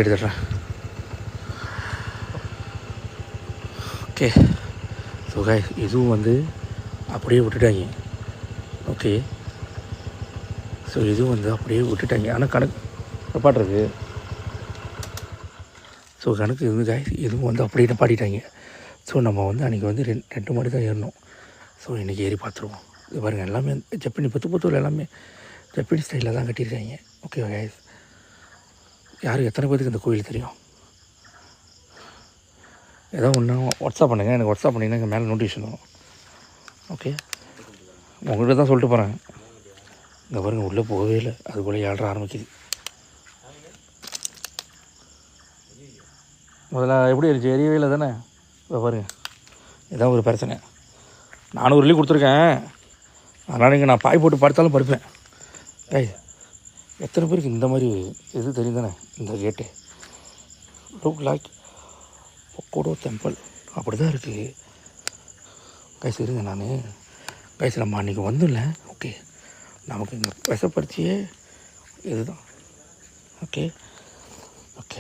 எடுத்துடுறேன். Okay. So guys இதுவும் வந்து அப்படியே விட்டுட்டாங்க. ஓகே. ஸோ இதுவும் வந்து அப்படியே விட்டுட்டாங்க. ஆனால் கணக்கு நிப்பாட்டுறது. ஸோ கணக்கு இருந்து கைஸ் இதுவும் வந்து அப்படியே நிப்பாட்டிட்டாங்க. ஸோ நம்ம வந்து அன்றைக்கி வந்து 2 மாடி தான் ஏறணும். ஸோ இன்றைக்கி ஏறி பார்த்துருவோம். இது பாருங்கள் எல்லாமே ஜப்பனி புத்தூரில் எல்லாமே ஜப்பனி ஸ்டைலில் தான் கட்டியிருக்காங்க. ஓகே கைஸ் யார் எத்தனை பேருக்கு இந்த கோயில் தெரியும்? ஏதோ ஒன்று வாட்ஸ்அப் பண்ணுங்கள். எனக்கு வாட்ஸ்அப் பண்ணிங்கன்னா எங்கள் மேலே நோட்டிஃபிகேஷன் வரும். ஓகே உங்கள்கிட்ட தான் சொல்லிட்டு போகிறேன். இங்கே பாருங்கள் உள்ளே போகவே இல்லை. அதுக்குள்ளே 7:30 ஆரம்பிக்குது. முதல்ல எப்படி இருந்துச்சு? எரியவே இல்லை தானே? இப்போ பாருங்கள் இதான் ஒரு பிரச்சனை. 400 வெள்ளி கொடுத்துருக்கேன். அதனால் இங்கே நான் பாய் போட்டு படுத்தாலும் படுப்பேன். ஏய் எத்தனை பேருக்கு இந்த மாதிரி இது தெரியும் தானே? இந்த கேட்டு லுக் லைக் பொக்கோடோ டெம்பிள் அப்படி தான் இருக்குது. கைஸ் இருங்க நான் கைஸ் நம்ம அன்றைக்கி வந்துடல. ஓகே நமக்கு இங்கே விஷப்பரிச்சியே இதுதான். ஓகே ஓகே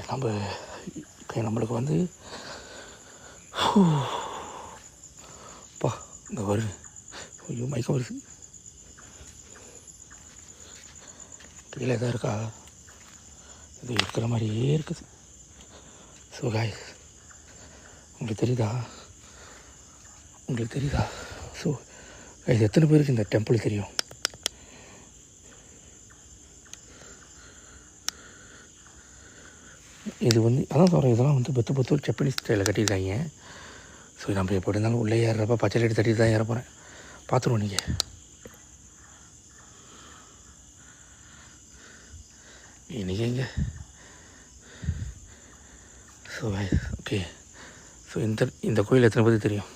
நம்மளுக்கு வந்து பா இங்கே வருது. ஐயோ மயக்கம் வருது. கீழே தான் இருக்கா? இது இருக்கிற மாதிரியே இருக்குது. ஸோ காய்ஸ் உங்களுக்கு தெரியுதா? ஸோ காய்ஸ் எத்தனை பேருக்கு இந்த டெம்பிள் தெரியும்? இது வந்து அதான் சொல்கிறேன், இதெல்லாம் வந்து புத்தூர் ஜப்பனீஸ் ஸ்டைலில் கட்டியிருக்காங்க. ஸோ நம்ம எப்படி இருந்தாலும் உள்ளே ஏறுறப்ப பச்சை லைட் தட்டிட்டு தான் ஏற போகிறேன். பார்த்துருவோம் நீங்கள். இன்றைக்கி எங்கே? So okay. ஸோ இந்த கோயில் எத்தனை பேருக்கு தெரியும்?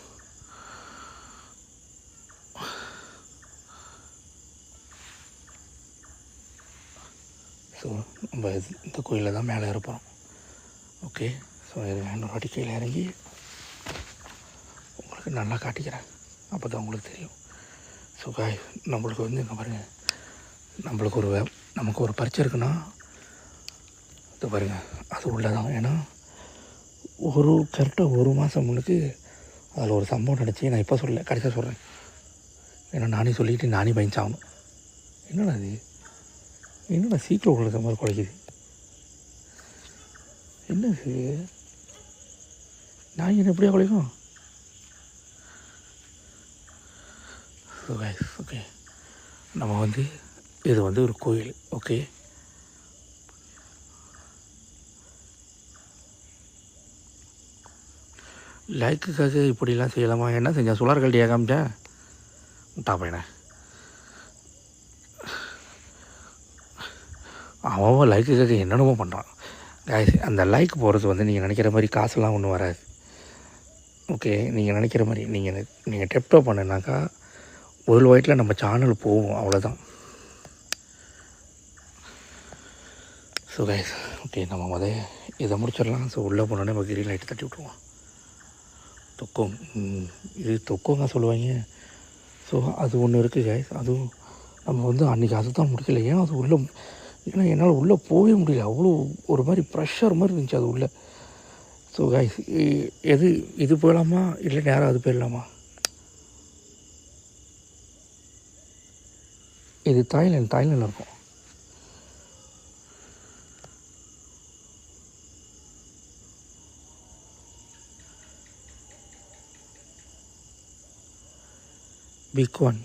ஸோ நம்ம இந்த கோயிலில் தான் மேலே இருப்போம். ஓகே ஸோ இன்னொரு வாட்டி கீழே இறங்கி உங்களுக்கு நல்லா காட்டிக்கிறேன். அப்போ தான் உங்களுக்கு தெரியும். ஸோ காய் நம்மளுக்கு வந்து இங்கே பாருங்கள், நமக்கு ஒரு பரிச்சை இருக்குன்னா இது பாருங்கள் அது உள்ளதான். ஏன்னா கரெக்டாக 1 மாதம் முன்னுக்கு அதில் ஒரு சம்பவம் நடந்துச்சு. நான் இப்போ சொல்லலை, கடைசியாக சொல்கிறேன். ஏன்னா நானே சொல்லிக்கிட்டு நானே பயஞ்சாகணும். என்னடா சீக்கிரம் உள்ள மாதிரி குறைக்குது. என்னது நான் என்ன எப்படியா குறைக்கும்? ஓகே நம்ம வந்து இது வந்து ஒரு கோயில். ஓகே லைக்குக்காக இப்படிலாம் செய்யலாமா? என்ன செஞ்சேன்? சுலார் கல்ட்டியாக காமிச்சேன் முட்டா பையனை. அவன் லைக்குக்காக என்னென்னமோ பண்ணுறான். அந்த லைக் போகிறது வந்து நீங்கள் நினைக்கிற மாதிரி காசுலாம் ஒன்றும் வராது. ஓகே நீங்கள் நினைக்கிற மாதிரி நீங்கள் டெப்டாப் பண்ணினாக்கா வேர்ல்டு வைட்டில் நம்ம சேனல் போகும், அவ்வளோதான். ஸோ கைஸ் ஓகே நம்ம இதை முடிச்சிடலாம். ஸோ உள்ளே போனோடனே நம்ம கிரீன் லைட்டு தட்டி விட்ருவோம். தொக்கம் இது தொக்கங்க சொல்லுவாங்க. ஸோ அது ஒன்று இருக்குது கைஸ். அதுவும் நம்ம வந்து அன்றைக்கி அது தான் முடிக்கல. ஏன்னா என்னால் உள்ளே போகவே முடியல. அவ்வளோ ஒரு மாதிரி ப்ரெஷர் மாதிரி இருந்துச்சு அது உள்ளே. ஸோ கைஸ் இது போயிடலாமா இல்லை நேராக அது போயிடலாமா? இது தாய்லாண்டில் இருக்கும். பிக் ஒன்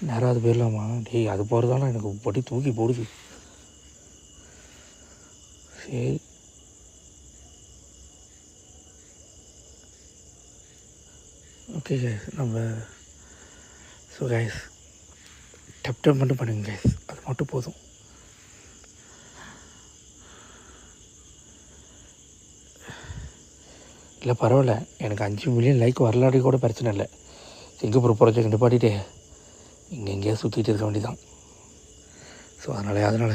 நேராக அது போயிடலாமா? டேய் அது போகிறதால எனக்கு படி தூக்கி போடுது. சரி ஓகே கைஸ் நம்ம ஸோ கைஸ் டெப்டப் மட்டும் பண்ணுங்க கைஸ், அது மட்டும் போதும். இல்லை பரவாயில்ல, எனக்கு 5 மில்லியன் லைக் வரலாடி கூட பிரச்சனை இல்லை. சிங்கப்பூர் ப்ராஜெக்ட் நிப்பாட்டிட்டு இங்கே எங்கேயாவது சுற்றிட்டு இருக்க வேண்டியதான். ஸோ அதனால்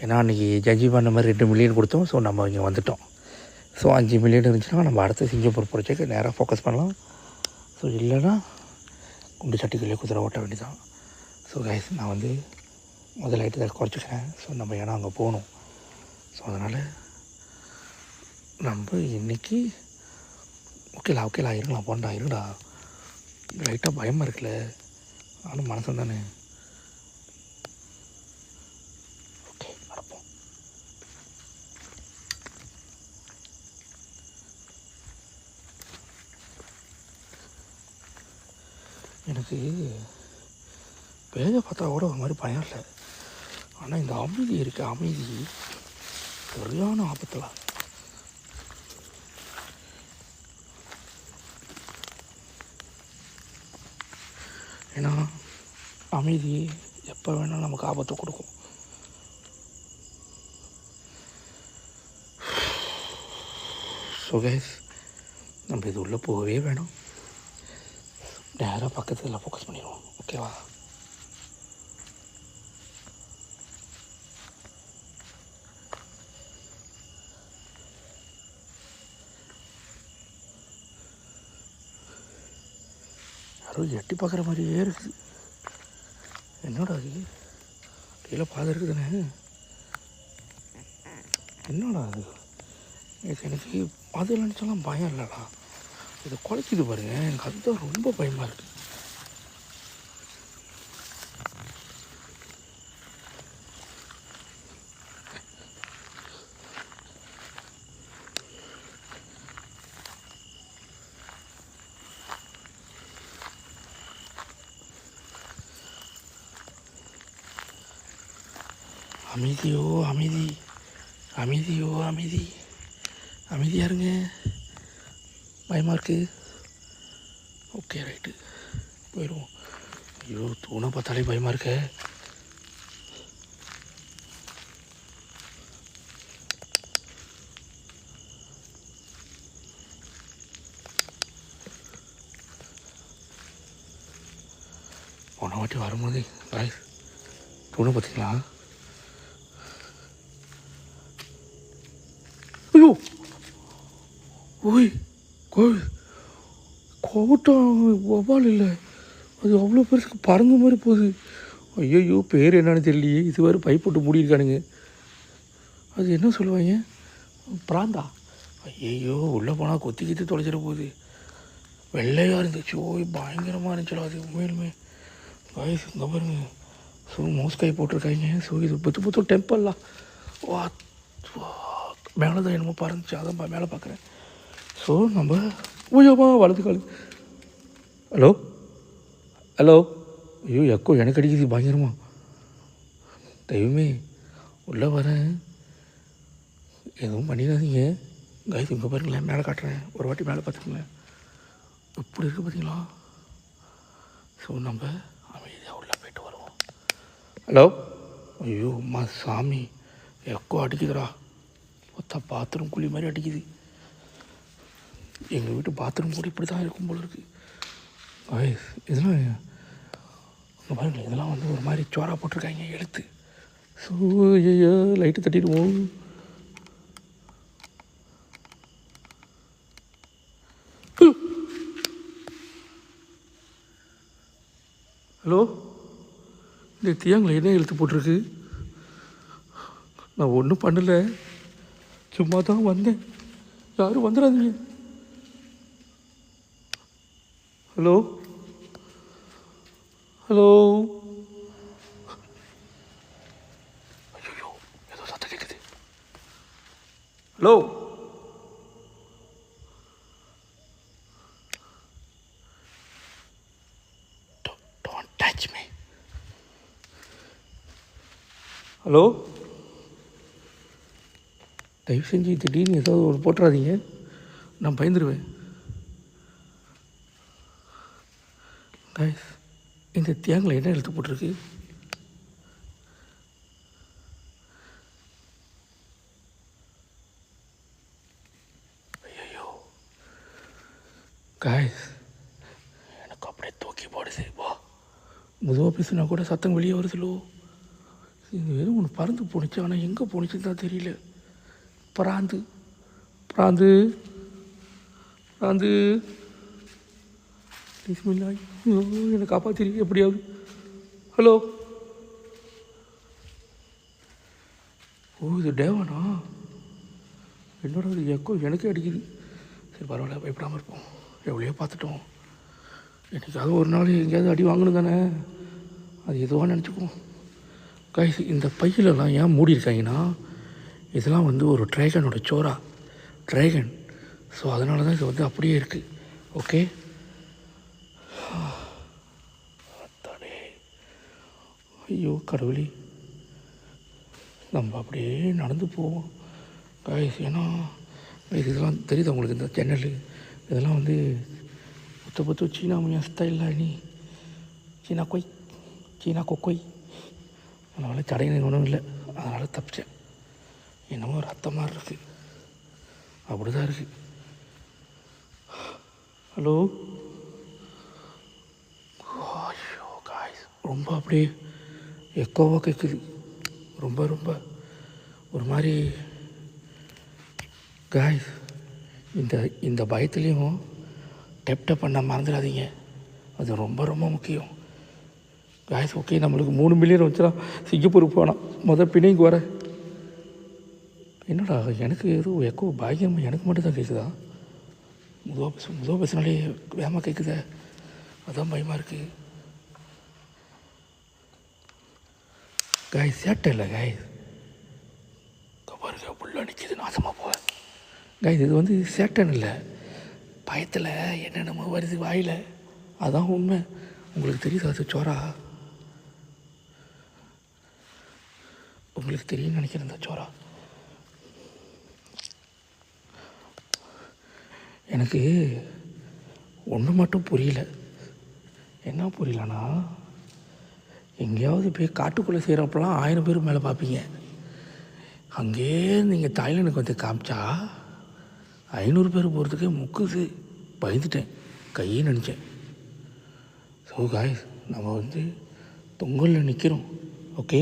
ஏன்னா அன்றைக்கி ஜட்ஜி பண்ண மாதிரி 2 மில்லியன் கொடுத்தோம். ஸோ நம்ம இங்கே வந்துவிட்டோம். ஸோ 5 மில்லியன் இருந்துச்சுன்னா நம்ம அடுத்த சிங்கப்பூர் ப்ராஜெக்ட் நேராக ஃபோக்கஸ் பண்ணலாம். ஸோ இல்லைன்னா குண்டு சட்டிக்குள்ளே குதிரை ஓட்ட வேண்டியதான். ஸோ கைஸ் நான் வந்து முதல் ஐட்டத்தை குறைச்சிக்கிறேன். ஸோ நம்ம ஏன்னா அங்கே போகணும். ஸோ அதனால் நம்ம இன்னைக்கு ஓகேலா இருங்களா போண்டா இருங்கடா. லைட்டாக பயமாக இருக்குல்ல, நானும் மனசன் தானே. ஓகே நடப்போம். எனக்கு பேயை பார்த்தா கூட ஒரு மாதிரி பயம் இல்லை, ஆனால் இந்த அமைதி இருக்கு, அமைதி சரியான ஆபத்தில். ஏன்னா அமைதி எப்போ வேணாலும் நமக்கு ஆபத்தை கொடுக்கும். ஸோ கைஸ், நம்ம இது உள்ளே போகவே வேணாம், நேராக பக்கத்தில் ஃபோக்கஸ் பண்ணிடுவோம். ஓகேவா? யாரோ எட்டி பார்க்குற மாதிரியே இருக்குது. என்னடா அது கீழே பாதை இருக்குதுண்ணே, என்னடா அது? எனக்கு அது நினச்சாலும் பயம் இல்லைடா, இது குலைக்குது பாருங்க, எனக்கு அதுதான் ரொம்ப பயமாக இருக்குது. அமைதியோ அமைதி, அமைதியோ அமைதி, அமைதியாக இருங்க, பயமாக இருக்குது. ஓகே ரைட்டு, போயிடுவோம். ஐயோ தூணை பார்த்தாலே பயமாக இருக்க. போன வாட்டி வரும்போது பாய் தூணை பார்த்தீங்களா? ஐயோ ஓய் கோய் கோட்டம் வவால் இல்லை, அது அவ்வளோ பெருசுக்கு பறந்த மாதிரி போகுது. ஐயோ பேர் என்னன்னு தெரியலையே, இது வேறு பைப் போட்டு மூடியிருக்கானுங்க. அது என்ன சொல்லுவாங்க, பிராந்தா? ஐயோ உள்ளே போனால் கொத்தி தொலைச்சிட போகுது. வெள்ளையாக இருந்துச்சு, ஓய் பயங்கரமாக இருந்துச்சு அது உண்மையிலுமே. காய்ஸ் இங்கே பாருங்க, ஸோ மோஸ்காய் போட்டிருக்காங்க. ஸோ இது புத்து டெம்பிள்லாம் வா மேலே தான் என்னமோ பறந்துச்சு, அதான் மேலே பார்க்குறேன். ஸோ நம்ம ஓயோமா வலது காலு. ஹலோ ஹலோ, ஐயோ எக்கோ எனக்கு அடிக்குது பயங்கரமா. தெய்வமே உள்ளே வரேன், எதுவும் பண்ணிடாதீங்க. கைஸ் இங்கே பாருங்களேன், மேலே காட்டுறேன், ஒரு வாட்டி மேலே பார்த்துக்கங்களேன், இப்படி இருக்குது பார்த்தீங்களா? ஸோ நம்ம அமைதியாக உள்ளே போய்ட்டு வருவோம். ஹலோ, ஐயோ அம்மா சாமி, எக்கோ அடிக்குதுடா, மொத்தம் பாத்ரூம் குழி மாதிரி அடிக்குது. எங்கள் வீட்டு பாத்ரூம் கூட இப்படி தான் இருக்கும் போல இருக்குது. இதெல்லாம் இங்கே பாருங்கள், இதெல்லாம் வந்து ஒரு மாதிரி சோறா போட்டிருக்காங்க எழுத்து. ஸோ ஐயோ லைட்டு தட்டிடுவோம். ஹலோ, இந்த தியாங்கில் என்ன எழுத்து போட்டிருக்கு? நான் ஒன்றும் பண்ணலை, சும்மா தான் வந்தேன், யாரும் வந்துடாதீங்க. ஹலோ ஹலோ, ஐயோ ஏதோ சத்தம் கேட்குது. Hello, don't touch me. Hello, தயவு செஞ்சு திடீர்னு ஏதாவது ஒரு போட்டுறாதீங்க, நான் பயந்துருவேன். கைஸ் இந்த தியாங்கில் என்ன எழுத்து போட்டிருக்கு? ஐயோ கைஸ் எனக்கு அப்படியே தூக்கி போடுது. வா முதுவாக பேசுனா கூட சத்தம் வெளியே வருதுலோ. இது வெறும் ஒன்று பறந்து போணுச்சு, ஆனால் எங்கே போணுச்சுன்னு தான் தெரியல. பிராந்து பிராந்து பிராந்து பிஸ்மில்லாஹ், என்னை காப்பாற்றிருக்கு எப்படியாவது. ஹலோ, ஓ இது டேவானா? என்னோட இது எக்கோ எனக்கே அடிக்குது. சரி பரவாயில்ல, பயப்படாமல் இருப்போம். எவ்வளோ பார்த்துட்டோம். என்றைக்காவது ஒரு நாள் எங்கேயாவது அடி வாங்கணும் தானே, அது எதுவாக நினச்சிக்குவோம். கைஸ், இந்த பையிலலாம் ஏன் மூடி இருக்காங்கன்னா, இதெல்லாம் வந்து ஒரு ட்ராகனோட சோறா, ட்ராகன். ஸோ அதனால தான் இது வந்து அப்படியே இருக்குது. ஓகே, ஐயோ கடவுளே, நம்ம அப்படியே நடந்து போவோம் கைஸ். ஏன்னா இதெல்லாம் தெரியுது உங்களுக்கு, இந்த ஜன்னல் இதெல்லாம் வந்து புத்த சீனா முயா ஸ்டைலில் நீ சீனா கொக்கொய். அதனால் சடையின ஒன்றும் இல்லை, அதனால் தப்பிச்சேன். என்னமோ ரத்தமாக இருக்குது, அப்படி தான் இருக்குது. ஹலோ, ஐயோ காய்ஸ், ரொம்ப அப்படியே எக்கோவாக கேட்குது. ரொம்ப ரொம்ப ஒரு மாதிரி காய்ஸ். இந்த பயத்துலேயும் டெப் பண்ண மறந்துடாதீங்க, அது ரொம்ப ரொம்ப முக்கியம் காய்ஸ். ஓகே, நம்மளுக்கு 3 மில்லியன் வச்சுனா சிங்கப்பூருக்கு போனால் பிணைக்கு வர. என்னடா எனக்கு எதுவும் எக்கோ பயங்கரமாக எனக்கு மட்டும் தான் கேட்குதா? முதல் பேசினாலே வேகமாக கேட்குதே, அதான் பயமாக இருக்குது காய்ஸ். சேட்டை இல்லை காய்ஸ், பாருங்க புள்ள நிற்கிது, நாசமாக போவேன் காய்ஸ். இது வந்து சேட்டன் இல்லை, பயத்தில் என்னென்னமோ வருது வாயில், அதான் உண்மை. உங்களுக்கு தெரியுது அது சோறா? உங்களுக்கு தெரியும்னு நினைக்கிறேன் இந்த சோறா. எனக்கு ஒன்று மட்டும் புரியல. என்ன புரியலன்னா, எங்கேயாவது போய் காட்டுக்குள்ளே செய்கிறப்பெல்லாம் 1000 பேர் மேலே பார்ப்பீங்க. அங்கேயே நீங்கள் தாய்லாந்துக்கு வந்து காமிச்சா 500 பேர் போகிறதுக்கே முக்குது. பயந்துட்டேன், கையே நினச்சேன். ஸோ காய்ஸ், நம்ம வந்து தொங்கலில் நிற்கிறோம். ஓகே,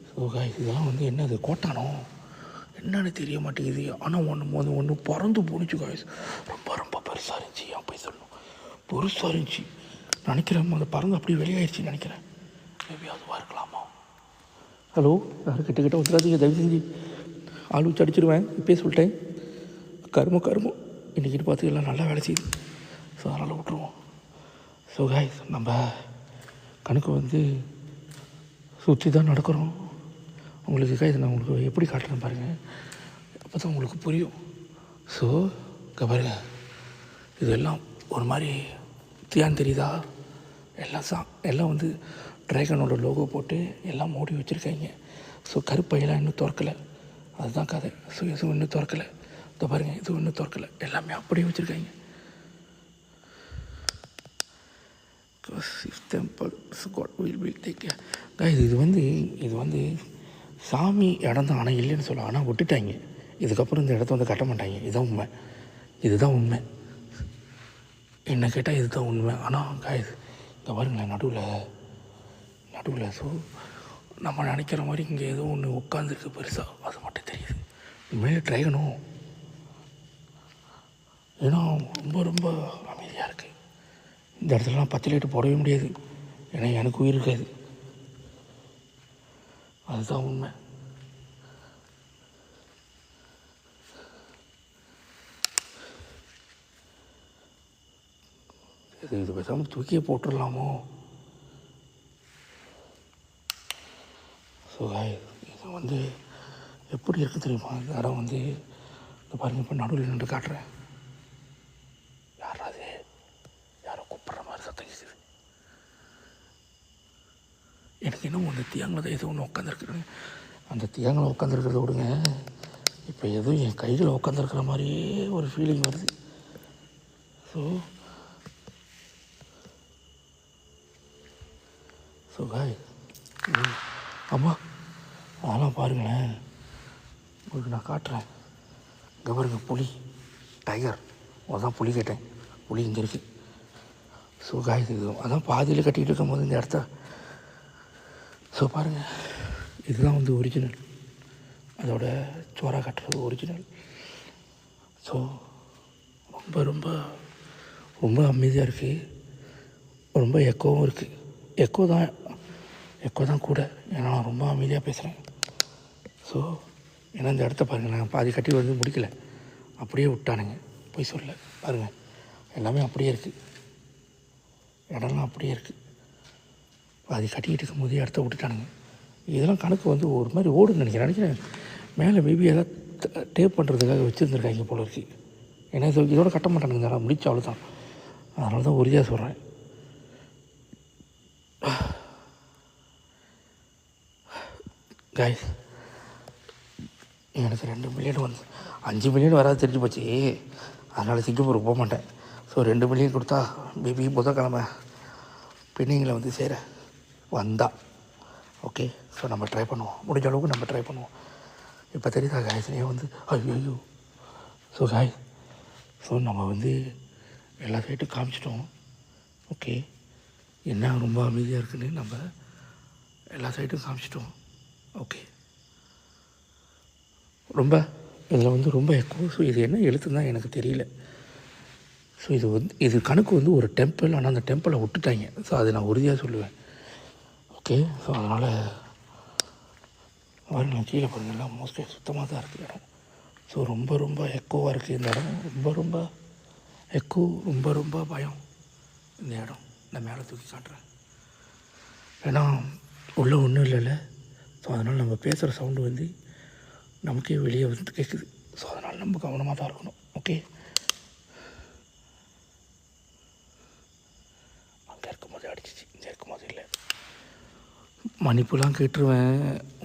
ஸோ காய்ஸ், இதெல்லாம் வந்து என்னது கோட்டானோ என்னன்னு தெரிய மாட்டேங்குது. ஆனால் ஒன்று பறந்து போணுச்சு காய்ஸ், ரொம்ப ரொம்ப பெருசாக இருந்துச்சு. என் போய் சொல்லணும், பெருசாக இருந்துச்சு நினைக்கிறேன். அது பறந்து அப்படியே வெளியாகிடுச்சின்னு நினைக்கிறேன். மேபி அதுவாக இருக்கலாமா? ஹலோ, யாரும் கிட்ட வந்துடாதீங்க தயவு செஞ்சு, ஆள் வச்சு அடிச்சிடுவேன். இப்போயே சொல்லிட்டேன். கருமம் இன்றைக்கிட்டு பார்த்து எல்லாம் நல்லா வேலை செய்யுது. ஸோ அதனால் விட்ருவோம். ஸோ காய்ஸ், நம்ம கணக்கு வந்து சுற்றி தான் நடக்கிறோம். உங்களுக்கு காய்ஸ் நான் உங்களுக்கு எப்படி காட்டுறேன் பாருங்கள், அப்போ தான் உங்களுக்கு புரியும். ஸோ பாருங்க, இதெல்லாம் ஒரு மாதிரி தியான் தெரியுதா? எல்லாம் வந்து ட்ராகனோட லோகோ போட்டு எல்லாம் மூடி வச்சுருக்காங்க. ஸோ கருப்பையெல்லாம் இன்னும் திறக்கலை, அதுதான் கதை. ஸோ எதுவும் இன்னும் திறக்கலை. இதை பாருங்கள், எதுவும் இன்னும் திறக்கலை, எல்லாமே அப்படியே வச்சுருக்காங்க. இது வந்து சாமி இடம் தான், ஆனால் இல்லைன்னு சொல்ல, ஆனால் விட்டுட்டாங்க. இதுக்கப்புறம் இந்த இடத்த வந்து கட்ட மாட்டாங்க. இதுதான் உண்மை. என்ன கேட்டால் இதுதான் உண்மை. ஆனால் காய்ஸ், இங்கே பாருங்களேன், நடுவில் ஸோ நம்ம நினைக்கிற மாதிரி இங்கே ஏதோ ஒன்று உட்காந்துருக்கு பெருசாக, அது மட்டும் தெரியுது. உண்மையிலே ட்ரைகனும், ஏன்னா ரொம்ப ரொம்ப அமைதியாக இருக்குது. இந்த இடத்துலலாம் பச்சை லைட்டு போடவே முடியாது, ஏன்னா எனக்கு உயிர் இருக்காது. அதுதான் உண்மை. இது பேசாமல் தூக்கியே போட்டுடலாமோ? ஸோ இது வந்து எப்படி இருக்குது தெரியுமா? இந்த இடம் வந்து இந்த பாருங்கள், இப்போ நடுவில் நின்று காட்டுறேன். யாராவது யாரோ கூப்பிட்ற மாதிரி சத்தம் கேட்குது. எனக்கு இன்னும் ஒன்று தியாங்கில் தான் எதுவும் ஒன்று உட்காந்துருக்குறேன். அந்த தியாங்கில் உட்காந்துருக்கிறத விடுங்க, இப்போ எதுவும் என் கையில் உட்காந்துருக்கிற மாதிரியே ஒரு ஃபீலிங் வருது. ஸோ காய், அம்மா அதெல்லாம் பாருங்களேன், உங்களுக்கு நான் காட்டுறேன். இங்கே பாருங்க, புலி, டைகர். அதான் புலி கேட்டேன், புலி இங்கே இருக்குது. ஸோ காய், இது அதான் பாதியில் கட்டிகிட்டு இருக்கும்போது இந்த இடத்த. ஸோ பாருங்கள், இதுதான் வந்து ஒரிஜினல், அதோட சோறா கட்டுறது ஒரிஜினல். ஸோ ரொம்ப ரொம்ப ரொம்ப அமைதியாக இருக்குது, ரொம்ப எக்கோவும் இருக்குது. எக்கோ தான் கூட, ஏன்னா நான் ரொம்ப அமைதியாக பேசுகிறேன். ஸோ ஏன்னா இந்த இடத்த பாருங்கள், நான் பாதி கட்டி வந்து முடிக்கலை, அப்படியே விட்டானுங்க. போய் சொல்ல பாருங்கள், எல்லாமே அப்படியே இருக்குது, இடம்லாம் அப்படியே இருக்குது. பாதி கட்டிக்கிட்டு இருக்கும் போதே இடத்த விட்டுட்டானுங்க. இதெல்லாம் கணக்கு வந்து ஒரு மாதிரி ஓடுன்னு நினைக்கிறேன். மேலே மேபி எதாவது டேப் பண்ணுறதுக்காக வச்சுருந்துருக்காங்க போல இருக்குது. ஏன்னா இதோட கட்ட மாட்டானுங்க, நான் முடிச்சு அவ்வளோதான். அதனால தான் உறுதியாக சொல்கிறேன். காய்ஸ், எனக்கு 2 மில்லியன் வந்து 5 மில்லியன் வராது தெரிஞ்சு போச்சு. அதனால் சிங்கப்பூருக்கு போக மாட்டேன். ஸோ 2 மில்லியன் கொடுத்தா மேபி புதன்கிழமை பின்னிங்களை வந்து சேர வந்தா ஓகே. ஸோ நம்ம ட்ரை பண்ணுவோம், முடிஞ்ச அளவுக்கு நம்ம ட்ரை பண்ணுவோம். இப்போ தெரியுதா காய்ஸ்லேயே வந்து ஐயோ. ஸோ காய், ஸோ நம்ம வந்து எல்லா சைட்டும் காமிச்சிட்டோம். ஓகே, என்ன ரொம்ப அமைதியாக இருக்குன்னு நம்ம எல்லா சைட்டும் காமிச்சிட்டோம். ஓகே, ரொம்ப இதில் வந்து ரொம்ப எக்கோ. ஸோ இது என்ன எழுத்துன்னு தான் எனக்கு தெரியல. ஸோ இது கணக்கு வந்து ஒரு டெம்பிள், ஆனால் அந்த டெம்பிளை விட்டுட்டாங்க. ஸோ அது நான் உறுதியாக சொல்லுவேன். ஓகே, ஸோ அதனால் நான் கீழே பாருங்கள், எல்லாம் மோஸ்ட்லி சுத்தமாக தான் இருக்குது இடம். ஸோ ரொம்ப ரொம்ப எக்கோவாக இருக்குது இந்த இடம். ரொம்ப ரொம்ப எக்கோ, ரொம்ப ரொம்ப பயம் இந்த இடம். நான் மேலே தூக்கி காட்டுறேன், ஏன்னா உள்ளே ஒன்றும் இல்லைல்ல. ஸோ அதனால் நம்ம பேசுகிற சவுண்டு வந்து நமக்கே வெளியே வந்து கேட்குது. ஸோ அதனால் நம்ம கவனமாக தான் இருக்கணும். ஓகே, அங்கே இருக்கும்போது அடிச்சிச்சு, இங்கே இருக்கும்போது இல்லை. மன்னிப்புலாம் கேட்டுருவேன்,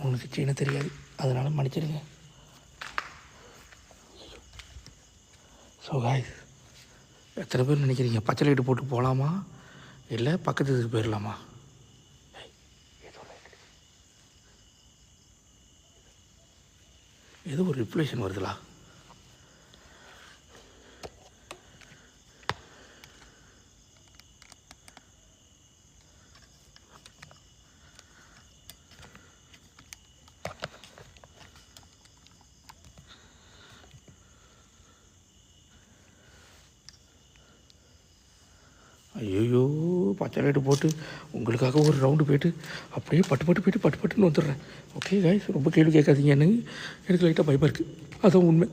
உனக்கு சீன தெரியாது, அதனால் மன்னிச்சிடுங்க. ஸோ காய்ஸ், எத்தனை பேர் நினைக்கிறீங்க பச்சை லைட்டு போட்டு போகலாமா இல்லை பக்கத்துக்கு போயிடலாமா? ஏதோ ஒரு ரிப்ளேஷன் வருதுலா. ஐயோ, பச்சை லைட்டு போட்டு உங்களுக்காக ஒரு ரவுண்டு போய்ட்டு அப்படியே பட்டுன்னு வந்துடுறேன். ஓகே காய்ஸ், ரொம்ப கேள்வி கேட்காதீங்க. எனக்கு லைட்டாக பயமாக இருக்குது, அதுவும் உண்மை.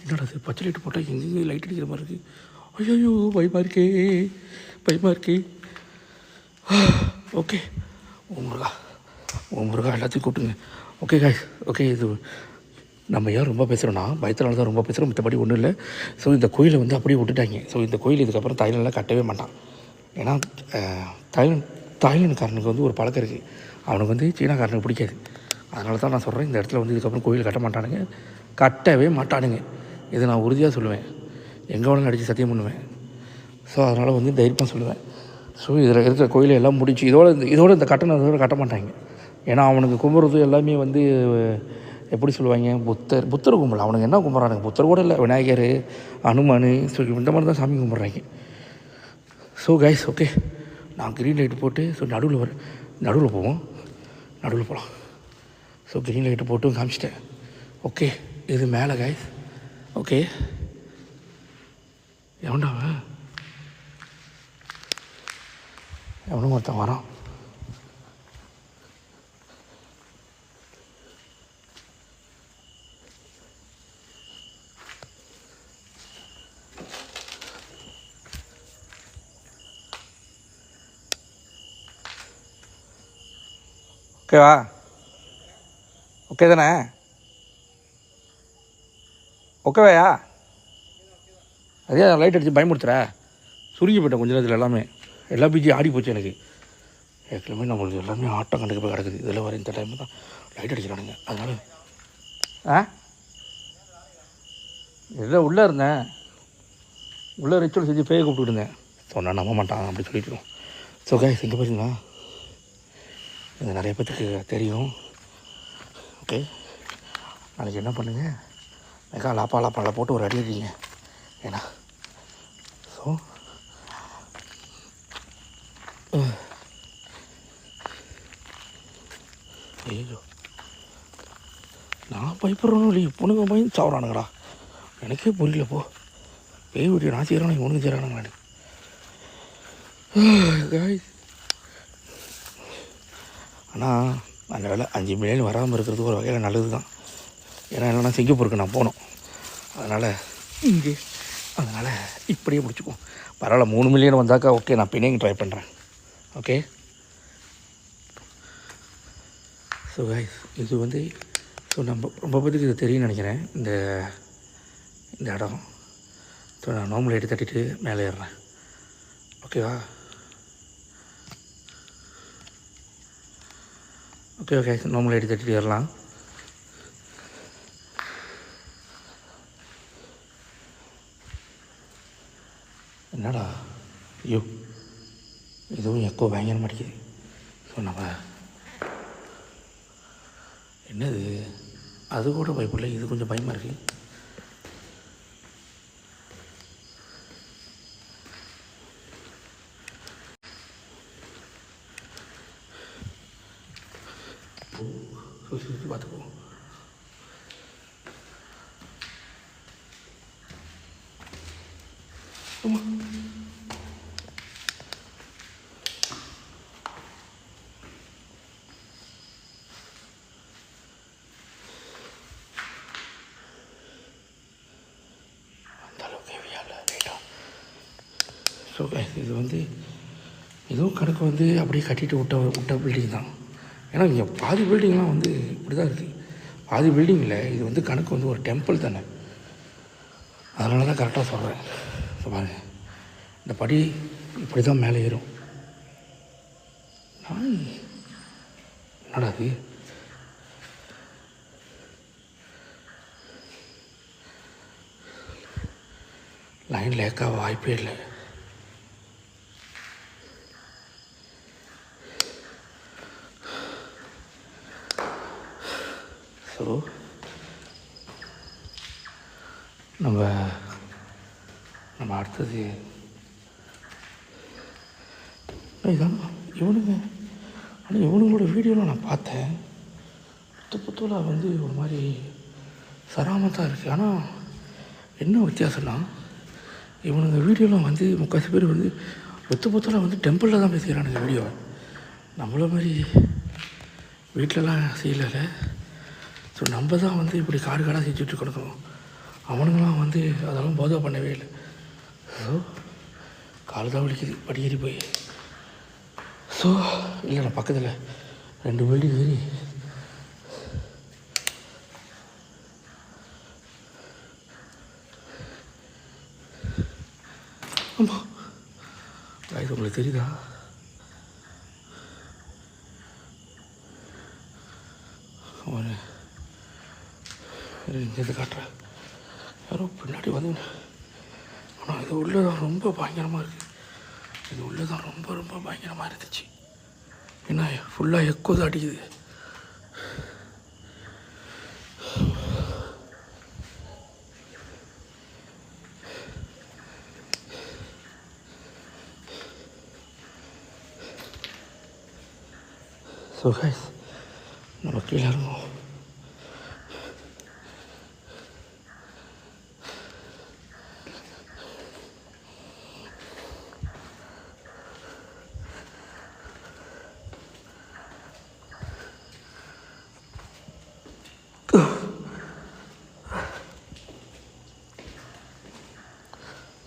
என்னடா அது பச்சை லைட்டு போட்டால் எங்கெங்கே லைட் அடிக்கிற மாதிரி இருக்குது. ஐயோ, பயமாக இருக்கே. ஓகே, முருகா எல்லாத்தையும் கூட்டுங்க. Okay guys, okay. இது நம்ம ஏன் ரொம்ப பேசுகிறோன்னா பயத்தினால தான் ரொம்ப பேசுகிறோம், மற்றபடி ஒன்றும் இல்லை. ஸோ இந்த கோயிலை வந்து அப்படியே விட்டுட்டாங்க. ஸோ இந்த கோயில் இதுக்கப்புறம் தாய்லாண்டில் கட்டவே மாட்டான். ஏன்னா தாய்லாண்டுக்காரனுக்கு வந்து ஒரு பழக்கம் இருக்குது, அவனுக்கு வந்து சீனாக்காரனுக்கு பிடிக்காது. அதனால தான் நான் சொல்கிறேன், இந்த இடத்துல வந்து இதுக்கப்புறம் கோயில் கட்டவே மாட்டானுங்க. இதை நான் உறுதியாக சொல்லுவேன், எங்கே வேணாலும் அடித்து சத்தியம் பண்ணுவேன். ஸோ அதனால் வந்து தைரியமாக சொல்லுவேன். ஸோ இதில் இருக்கிற கோயிலை எல்லாம் முடிச்சு இதோட இந்த கட்டணத்தோடு கட்ட மாட்டாங்க. ஏன்னா அவனுக்கு கும்பிட்றது எல்லாமே வந்து எப்படி சொல்லுவாங்க, புத்தர் கும்பல். அவனுக்கு என்ன கும்பிட்றானுங்க, புத்தர் கூட இல்லை, விநாயகர், அனுமான், ஸோ இந்த மாதிரி தான் சாமி கும்பிட்றாங்க. ஸோ கைஸ், ஓகே, நான் க்ரீன் லைட்டு போட்டு ஸோ நடுவில் போகலாம். ஸோ க்ரீன் லைட்டு போட்டு காமிச்சிட்டேன். ஓகே, இது மேலே கைஸ். ஓகே, எவனும் ஒருத்தன் வரான். ஓகேவா? ஓகே தானே? ஓகேவாயா? அதே லைட் அடித்து பயமுறுத்துற, சுருங்கி போயிட்டேன் கொஞ்ச நேரத்தில். எல்லா பீச்சும் ஆடி போச்சு எனக்கு. ஏற்கனவே நம்மளுக்கு எல்லாமே ஆட்டம் கண்டுக்கு போய் கிடக்குது. இதில் வர இந்த டைமில் தான் லைட் அடிக்கிறானுங்க. அதனால் இல்லை உள்ளே இருந்தேன், உள்ளே ரிச்சுவல் செஞ்சு பேயை கூப்பிட்டு இருந்தேன். சொன்னால் நம்ப மாட்டான் அப்படி சொல்லிட்டுருவோம். ஸோ கைஸ், இங்கே பாருங்களா, இது நிறைய பேத்துக்கு தெரியும். ஓகே, நாளைக்கு என்ன பண்ணுங்கள், மெகா லாப்பாலை போட்டு ஒரு அடி அடிங்க. ஏன்னா ஸோ ஐயோ, நான் பயப்படுறோன்னு இல்லை, பொண்ணுங்க பயந்து சாப்பிட்றானுங்கடா. எனக்கே புரியல. பேய் வீட்டு நான் செய்கிறானு இவனுக்கு செய்கிறானுங்களான்னு. ஆனால் அந்த வேலை 5 மில்லியன் வராமல் இருக்கிறது ஒரு வகையில் நல்லது தான். ஏன்னா இல்லைனா சிங்கப்பூருக்கு நான் போகணும். அதனால் இங்கே அதனால் இப்படியே முடிச்சுக்குவோம். பரவாயில்ல, 3 மில்லியன் வந்தாக்கா ஓகே, நான் பின்னிங் ட்ரை பண்ணுறேன். ஓகே. ஸோ கைஸ், இது வந்து ஸோ ரொம்ப பேருக்கு இது தெரியும்னு நினைக்கிறேன், இந்த இடம். ஸோ நான் நார்மல் லைட்டு தட்டிட்டு மேலே ஏறுறேன். ஓகேவா? ஓகே, நார்மல் லைட்டு தட்டிட்டு ஏறலாம். என்னடா ஐயோ, இதுவும் எக்கோ பயங்கர மாட்டேங்குது. ஸோ நம்ம என்னது, அது கூட பயப்படல, இது கொஞ்சம் பயமாக இருக்குது. சுற்றி பார்த்துக்குவோம். ஆமாம், ஸோ இது வந்து இதுவும் கணக்கு வந்து அப்படியே கட்டிட்டு விட்ட பில்டிங் தான். ஏன்னா இங்கே பாதி பில்டிங்லாம் வந்து இப்படி தான் இருக்குது. பாதி பில்டிங்கில் இது வந்து கணக்கு வந்து ஒரு டெம்பிள் தானே, அதனால தான் கரெக்டாக சொல்கிறேன். ஸோ பாருங்கள், இந்த படி இப்படி தான் மேலே ஏறும். என்னடா அது, லைன் லேக்காக வாய்ப்பே இல்லை. ஸோ நம்ம அடுத்தது இதான் இவனுங்க. ஆனால் இவனுங்களோட வீடியோவில் நான் பார்த்தேன், புத்தூரில் வந்து ஒரு மாதிரி சராமத்தான் இருக்குது. ஆனால் என்ன வித்தியாசம்னா, இவனுங்க வீடியோலாம் வந்து முக்கால்வாசி பேர் வந்து புத்தூரில் வந்து டெம்பிளில் தான் போய் செய்கிறானுங்க வீடியோ. நம்மள மாதிரி வீட்டிலலாம் செய்யலை. ஸோ நம்ம தான் வந்து இப்படி காடாக செஞ்சுட்டு கிடக்கணும். அவனுங்களாம் வந்து அதெல்லாம் போதை பண்ணவே இல்லை. ஸோ கால் தான் வலிக்குது படியேறி போய். ஸோ இல்லை, நான் பக்கத்தில் 2 பில்டிங் ஏறி ஆமாம், இது உங்களுக்கு தெரியுதா? ஒரு இங்கேருந்து காட்டுறேன், யாரோ பின்னாடி வந்து. ஆனால் இது உள்ளே தான் ரொம்ப பயங்கரமாக இருக்குது. இது உள்ளே தான் ரொம்ப பயங்கரமாக இருந்துச்சு. ஏன்னா ஃபுல்லாக எக்கோ தான் அடிக்குது. ஸோ கைஸ், நம்ம கீழே இருந்தோம்.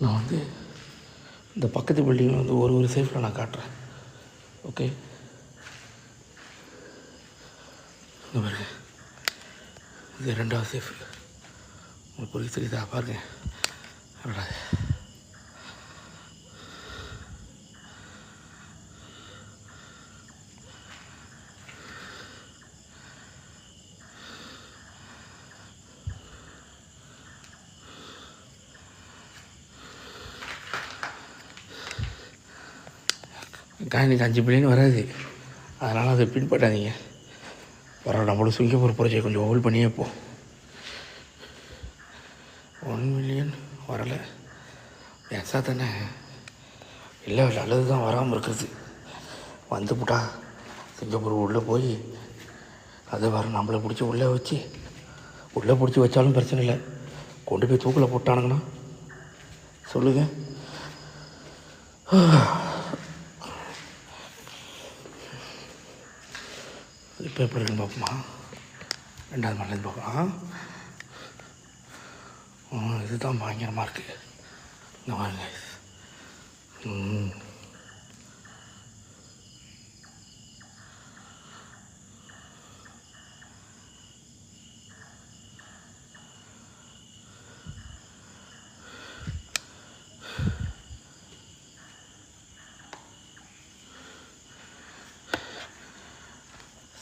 நான் வந்து இந்த பக்கத்து பில்டிங்கில் வந்து ஒரு சேஃபில் நான் காட்டுறேன். ஓகே, இந்த பாருங்க, இது 2வது சேஃபு. உங்களுக்கு புரிய தெரியுதா? பாருங்க. எனக்கு 5 பில்லியன் வராது, அதனால் அதை பின்பற்றாதீங்க. பரவாயில்ல, நம்மளோட சிங்கப்பூர் ப்ராஜெக்ட் கொஞ்சம் ஹோல்ட் பண்ணியே போ. 1 மில்லியன் வரலை, பேசா தானே. இல்லை, நல்லது தான் வராமல் இருக்கிறது. வந்து போட்டா சிங்கப்பூர் உள்ளே போய் அதை வர நம்மளை பிடிச்சி உள்ளே வச்சாலும் பிரச்சனை இல்லை. கொண்டு போய் தூக்கில் போட்டானுங்கன்னா சொல்லுங்கள். இப்போ எப்படி இருக்குன்னு பார்ப்போமா? 2வது மலையிலேருந்து பார்க்கலாம். இதுதான் பயங்கரமாக இருக்குது. இந்த பாருங்க.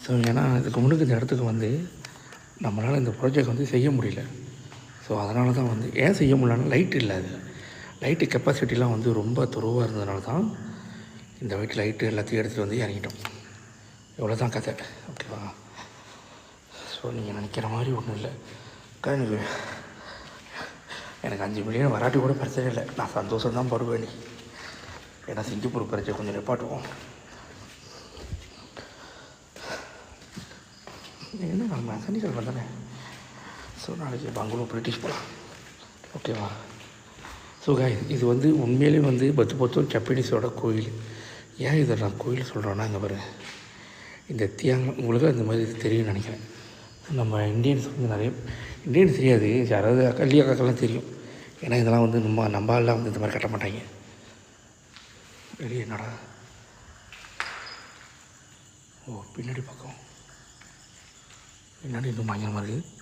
ஸோ ஏன்னா இதுக்கு முன்னுக்கு இந்த இடத்துக்கு வந்து நம்மளால் இந்த ப்ராஜெக்ட் வந்து செய்ய முடியல. ஸோ அதனால தான் வந்து ஏன் செய்ய முடியலன்னா லைட் இல்லை. அது லைட்டு கெப்பாசிட்டிலாம் வந்து ரொம்ப துருவாக இருந்ததுனால தான் இந்த வீட்டு லைட்டு எல்லாத்தையும் எடுத்துகிட்டு வந்து இறங்கிட்டோம். இவ்வளோ தான் கதை. ஓகேவா? ஸோ நீங்கள் நினைக்கிற மாதிரி ஒன்றும் இல்லை. எனக்கு 5 மில்லியன் வராட்டி கூட பிரச்சனை இல்லை. நான் சந்தோஷம் தான் படுவேன். ஏன்னா சிங்கப்பூர் பிரச்சனை கொஞ்சம் நிப்பாட்டுவோம். என்ன நம்ம சனிக்கிழமை தானே. ஸோ நாளைக்கு பெங்களூர் பிரிட்டிஷ் போகலாம். ஓகேவா? ஸோ இது வந்து உண்மையிலே வந்து பத்து ஜப்பனீஸோட கோயில். ஏன் இதை நான் கோயில் சொல்கிறேன்னா, இங்கே பாருங்க, இந்த உங்களுக்கு அந்த மாதிரி தெரியும்னு நினைக்கிறேன். நம்ம இந்தியன்ஸ் வந்து நிறைய இந்தியன்ஸ் தெரியாது, யாராவது கல்வி அக்காக்கெல்லாம் தெரியும். ஏன்னா இதெல்லாம் வந்து நம்ம ஆள்லாம் வந்து இந்த மாதிரி கட்ட மாட்டாங்க. வெளியே என்னடா பின்னாடி பக்கம் பின்னாடி இன்னும் பயங்கரமாக இருக்குது.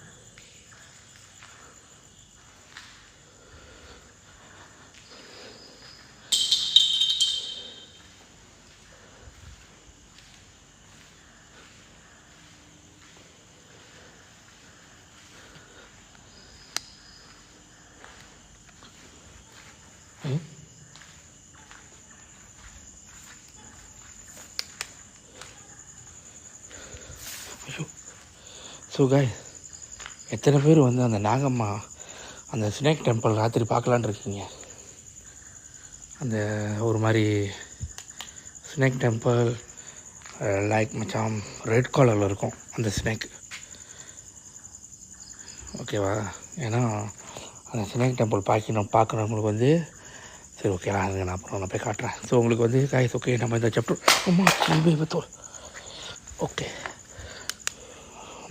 ஸோ எத்தனை பேர் வந்து அந்த நாகம்மா அந்த ஸ்னேக் டெம்பிள் ராத்திரி பார்க்கலான்னு இருக்கீங்க? அந்த ஒரு மாதிரி ஸ்னேக் டெம்பிள் லைக் மச்சான் ரெட் கலரில் இருக்கும் அந்த ஸ்னேக். ஓகேவா? ஏன்னா அந்த ஸ்னேக் டெம்பிள் பார்க்கணுங்களுக்கு வந்து சரி ஓகே நான் அப்புறம் நான் போய் காட்டுறேன். ஸோ உங்களுக்கு வந்து ஓகே நம்ம இந்த சாப்டர் ஓகே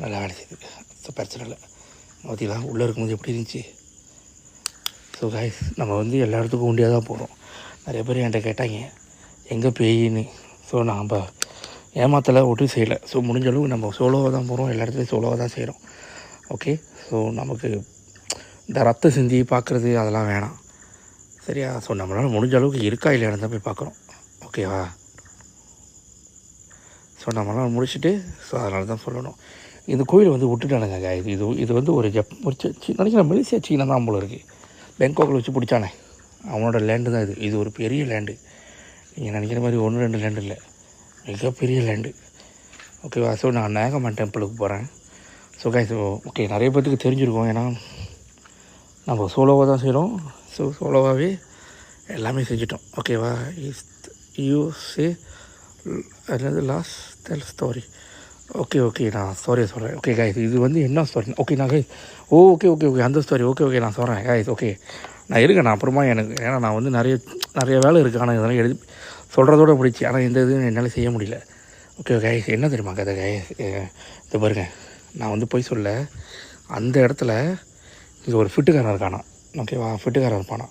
நல்லா வேலை செய்யுது. ஸோ பிரச்சனை இல்லை. பார்த்தீங்களா உள்ளே இருக்கும்போது எப்படி இருந்துச்சு? ஸோ நம்ம வந்து எல்லா இடத்துக்கும் உண்டியாக தான் போகிறோம். நிறைய பேர் என்கிட்ட கேட்டாங்க எங்கே பேயின்னு. ஸோ நாம் ஏமாத்தலை ஒன்றும் செய்யலை. ஸோ முடிஞ்ச அளவுக்கு நம்ம சோலோவாக தான் போகிறோம், எல்லா இடத்துலையும் சோலோவாக தான் செய்கிறோம். ஓகே? ஸோ நமக்கு இந்த ரத்த சிந்தி பார்க்குறது அதெல்லாம் வேணாம், சரியா? ஸோ நம்மளால் முடிஞ்ச அளவுக்கு இருக்கா இல்லையானு தான் போய் பார்க்குறோம். ஓகேவா? ஸோ நம்மளால் முடிச்சுட்டு ஸோ அதனால தான் சொல்லணும். இந்த கோயில் வந்து விட்டுட்டானுங்க. இது வந்து ஒரு நினைக்கிறேன் மலேசியா சீனா தான் போல இருக்குது. பேங்காக்கில் வச்சு பிடிச்சானே அவனோட லேண்டு தான் இது ஒரு பெரிய லேண்டு. நீங்கள் நினைக்கிற மாதிரி 1-2 லேண்டு இல்லை, மிகப்பெரிய லேண்டு. ஓகேவா? ஸோ நான் நாகம்மன் டெம்பிளுக்கு போகிறேன். ஸோ ஓகே நிறைய பேர்த்துக்கு தெரிஞ்சிருக்கோம். ஏன்னா நம்ம சோலோவாக தான் செய்கிறோம். ஸோ சோலோவாகவே எல்லாமே செஞ்சிட்டோம். ஓகேவா? யூஸே என்னது லாஸ்ட் டெல் ஸ்டோரி. ஓகே நான் ஸ்டோரியை சொல்கிறேன். ஓகே இது வந்து என்ன ஸ்டோரி? ஓகே நான் ஓகே அந்த ஸ்டோரி ஓகே நான் சொல்கிறேன். ஓகே நான் இருக்கேன். நான் அப்புறமா ஏன்னா நான் வந்து நிறைய வேலை இருக்குது. ஆனால் இதெல்லாம் எழுதி சொல்கிறதோட முடிச்சு. ஆனால் இந்த இது என்னால் செய்ய முடியல. ஓகே என்ன தெரியுமா கதை? இது பாருங்க, நான் வந்து போய் சொல்ல அந்த இடத்துல இங்கே ஒரு ஃபிட்டுக்காரன் இருக்கானா. ஓகேவா? ஃபிட்டுக்காரன் இருப்பானா.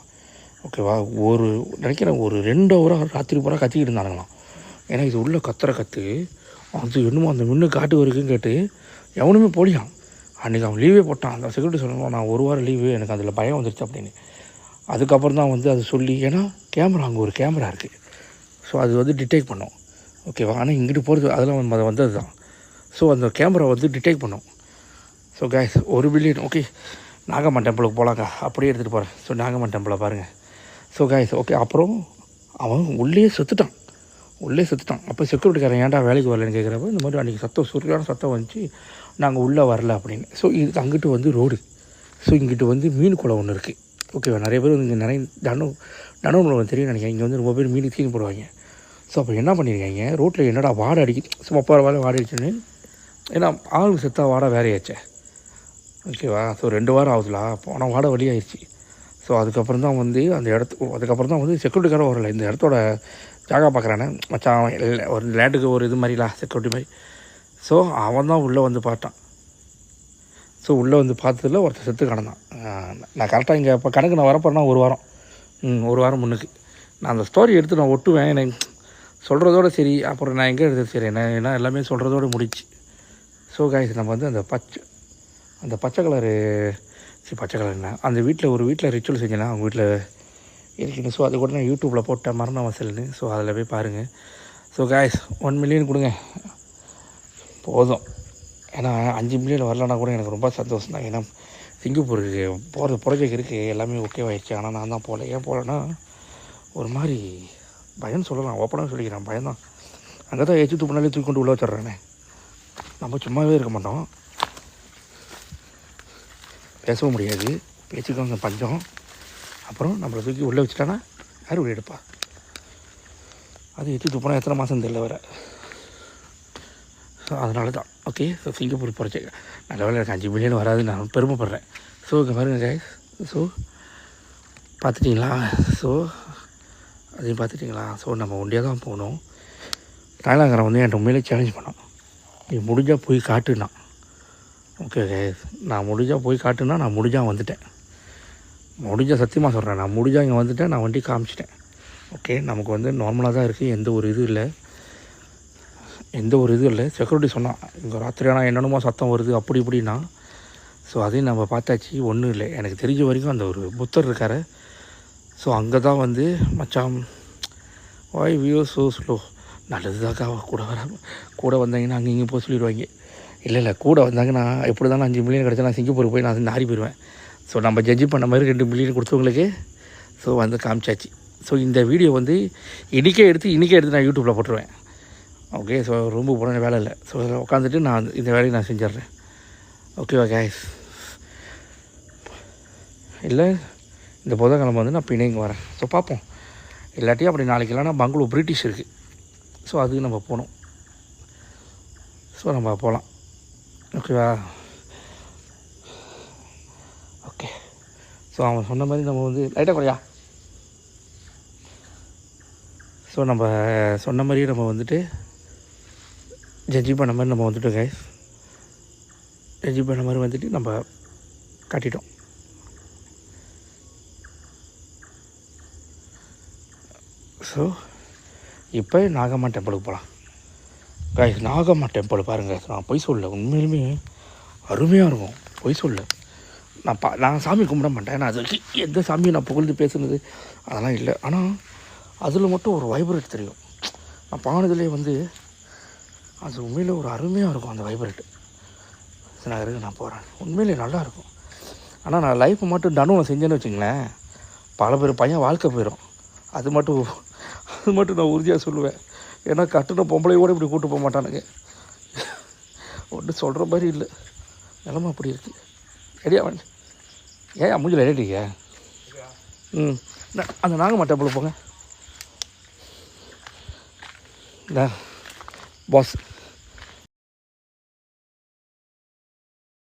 ஓகேவா? நினைக்கிறேன் ஒரு 2 ஹவராக ராத்திரி பூரா கத்திக்கிட்டு இருந்தானுங்களாம். ஏன்னா இது உள்ள கத்து அது என்னமோ அந்த முன்னு காட்டு வரைக்கும் கேட்டு எவனுமே போலியான். அன்றைக்கி அவன் லீவே போட்டான். அந்த செக்யூரிட்டி சொல்லணும் நான் 1 வாரம் லீவு, எனக்கு அதில் பயம் வந்துருச்சு அப்படின்னு. அதுக்கப்புறம் தான் வந்து அது சொல்லி, ஏன்னா அங்கே ஒரு கேமரா இருக்குது. ஸோ அது வந்து டிடெக்ட் பண்ணோம். ஓகேவா? ஆனால் இங்கிட்டு போகிறது அதெல்லாம் அது வந்தது தான். ஸோ அந்த கேமரா வந்து டிடெக்ட் பண்ணோம். So 1 billion. ஓகே நாகம்மன் டெம்பிளுக்கு போகலாங்க, அப்படியே எடுத்துகிட்டு போகிறேன். ஸோ நாகம்மன் டெம்பிளை பாருங்கள். ஸோ ஓகே அப்புறம் அவன் உள்ளே செத்துட்டான். அப்போ செக்யூரிட்டிக்காரன் ஏன்டா வேலைக்கு வரலன்னு கேட்குறப்ப இந்த மாதிரி அன்றைக்கி சுரியான சத்தம் வந்துச்சு, நாங்கள் உள்ளே வரல அப்படின்னு. ஸோ இது அங்கிட்டு வந்து ரோடு. ஸோ இங்கிட்டு வந்து மீன் குளம் ஒன்று இருக்குது. ஓகேவா? நிறைய பேர் வந்து இங்கே நிறைய தனவங்களை தெரியும் நினைக்கிறேன். இங்கே வந்து ரொம்ப பேர் மீன் தீனி போடுவாங்க. ஸோ அப்போ என்ன பண்ணியிருக்காங்க, ரோட்டில் என்னடா வாடை அடிக்குது, ஸோ 30 வாடை அடிச்சுன்னு. ஏன்னா ஆள் செத்தா வாடை வேறையாச்சே. ஓகேவா? ஸோ 2 வாரம் ஆகுதுலா, போனால் வாடை வழியாகிடுச்சு. ஸோ அதுக்கப்புறம் தான் வந்து அதுக்கப்புறம் தான் வந்து செக்யூரிட்டிக்காரன் வரல. இந்த இடத்தோட ஜாகா பார்க்குறானே மச்சான், ஒரு லேண்டுக்கு ஒரு இது மாதிரிலா செக்யூரிட்டி மாதிரி. ஸோ அவன் தான் உள்ளே வந்து பார்த்தான். ஸோ உள்ளே வந்து பார்த்ததில் ஒருத்தர் செத்து கிடந்தான். நான் கரெக்டாக இங்கே இப்போ கணக்கு நான் வரப்போறேன்னா ஒரு வாரம் முன்னுக்கு நான் அந்த ஸ்டோரி எடுத்து நான் ஒட்டுவேன். எனக்கு சொல்கிறதோட சரி, அப்புறம் நான் எங்கே எடுத்தது சரி ஏன்னா எல்லாமே சொல்கிறதோடு முடிச்சு. ஸோ காய்ஸ் நம்ம வந்து அந்த பச்சை கலரு பச்சை கலர்னா அந்த ஒரு வீட்டில் ரிச்சுவல் செஞ்சேன்னா அவங்க வீட்டில் இருக்குன்னு. ஸோ அது கூட நான் யூடியூப்பில் போட்டேன் மரண வாசல்னு. ஸோ அதில் போய் பாருங்கள். ஸோ காய்ஸ் 1 மில்லியன் கொடுங்க போதும். ஏன்னா 5 மில்லியன் வரலன்னா கூட எனக்கு ரொம்ப சந்தோஷம் தான். ஏன்னா சிங்கப்பூருக்கு போகிறது ப்ராஜெக்ட் இருக்குது, எல்லாமே ஓகேவாகிடுச்சு. ஆனால் நான் தான் போகல. ஏன் போகலன்னா ஒரு மாதிரி பயம்னு சொல்லலாம், ஓப்பனாக சொல்லிக்கிறேன், பயம்தான். அங்கே தான் ஏற்றி தூக்கினாலே தூக்கி கொண்டு உள்ளே வச்சிட்றேனே. நம்ம சும்மாவே இருக்க மாட்டோம், பேசவும் முடியாது, பேச்சுக்கு அங்கே பஞ்சம். அப்புறம் நம்மளை தூக்கி உள்ளே வச்சுட்டானா யார் உள்ளே எடுப்பா? அது ஏற்றி தூக்கினா எத்தனை மாதம் தெரியல வர. ஸோ அதனால தான் ஓகே. ஸோ சிங்கப்பூர் ப்ராஜெக்ட் நல்ல வேலை எனக்கு 5 மில்லியன் வராது, நான் பெருமைப்படுறேன். ஸோ இங்கே பாருங்க கைஸ். ஸோ பார்த்துட்டிங்களா? ஸோ அதையும் பார்த்துட்டிங்களா? ஸோ நம்ம ஒண்டியாக தான் போகணும். தாய்லாங்கரை வந்து என்கிட்ட உண்மையிலே சேலஞ்ச் பண்ணோம், நீ முடிஞ்சால் போய் காட்டுனா. ஓகே கைஸ், நான் முடிஞ்சால் போய் காட்டுனா நான் முடிஞ்சால் வந்துட்டேன். முடிஞ்சால் சத்தியமாக சொல்கிறேன், நான் முடிஞ்சால் இங்கே வந்துட்டேன், நான் வண்டி காமிச்சிட்டேன். ஓகே, நமக்கு வந்து நார்மலாக தான் இருக்குது, எந்த ஒரு இதுவும் இல்லை. செக்யூரிட்டி சொன்னான் இங்கே ராத்திரி ஆனால் என்னென்னமோ சத்தம் வருது அப்படி இப்படின்னா. ஸோ அதையும் நம்ம பார்த்தாச்சு, ஒன்றும் இல்லை. எனக்கு தெரிஞ்ச வரைக்கும் அந்த ஒரு புத்தர் இருக்கார். ஸோ அங்கே தான் வந்து மச்சான் வாய் வியூ ஸோ ஸ்லோ, நல்லது தாக்கா கூட வந்தாங்கன்னா அங்கே இங்கே போக சொல்லிடுவாங்க. இல்லை கூட வந்தாங்கன்னா எப்படி தான் 5 மில்லியன் கிடச்சா நான் சிங்கப்பூருக்கு போய் நான் நாரி போயிடுவேன். ஸோ நம்ம ஜட்ஜி பண்ண மாதிரி 2 மில்லியன் கொடுத்தவங்களுக்கு ஸோ வந்து காமிச்சாச்சு. ஸோ இந்த வீடியோ வந்து இன்றைக்கே எடுத்து நான் யூடியூப்பில் போட்டுருவேன். ஓகே, ஸோ ரூமுக்கு போன வேலை இல்லை. ஸோ இதில் உட்காந்துட்டு நான் இந்த வேலையை நான் செஞ்சிட்றேன். ஓகேவா கைஸ்? இல்லை இந்த புதன்கிழமை வந்து நான் பிணைங்க வரேன். ஸோ பார்ப்போம், இல்லாட்டியும் அப்படி நாளைக்கு இல்லைனா பங்களூர் பிரிட்டிஷ் இருக்குது. ஸோ அதுக்கு நம்ம போகணும். ஸோ நம்ம போகலாம். ஓகேவா? ஓகே, ஸோ அவன் சொன்ன மாதிரி நம்ம வந்து லைட்டாக குறையா. ஸோ நம்ம சொன்ன மாதிரியே நம்ம வந்துட்டு ஜட்ஜி பண்ண மாதிரி நம்ம வந்துட்டோம் கைஸ். ஜட்ஜி பண்ண மாதிரி வந்துட்டு நம்ம காட்டிட்டோம். ஸோ இப்போ நாகம்மா டெம்பிளுக்கு போகலாம் கைஸ். நாகம்மா டெம்பிள் பாருங்கள், நான் பொய் சொல்ல, உண்மையிலுமே அருமையாக இருக்கும், பொய் சொல்ல. நான் சாமி கும்பிட மாட்டேன், ஏன்னா அது எந்த சாமியை நான் புகழ்ந்து பேசுனது அதெல்லாம் இல்லை. ஆனால் அதில் மட்டும் ஒரு வைப்ரேட் தெரியும். நான் பானதுலேயே வந்து அது உண்மையில் ஒரு அருமையாக இருக்கும் அந்த வைப்ரேட்டு. நான் போகிறேன், உண்மையிலே நல்லாயிருக்கும். ஆனால் நான் லைஃப்பை மட்டும் டனுவை செஞ்சேன்னு வச்சுங்களேன், பல பேர் பையன் வாழ்க்கை போயிடும். அது மட்டும் நான் உறுதியாக சொல்லுவேன். ஏன்னா கட்டுன பொம்பளையோடு இப்படி கூப்பிட்டு போக மாட்டானுங்க. ஒன்றும் சொல்கிற மாதிரி இல்லை, நிலமை அப்படி இருக்குது. ரெடியா வேணும் ஏன் மூஞ்சில் ரெடிங்க? அந்த நாகம்மா டெம்பிள் போங்க. பாஸ்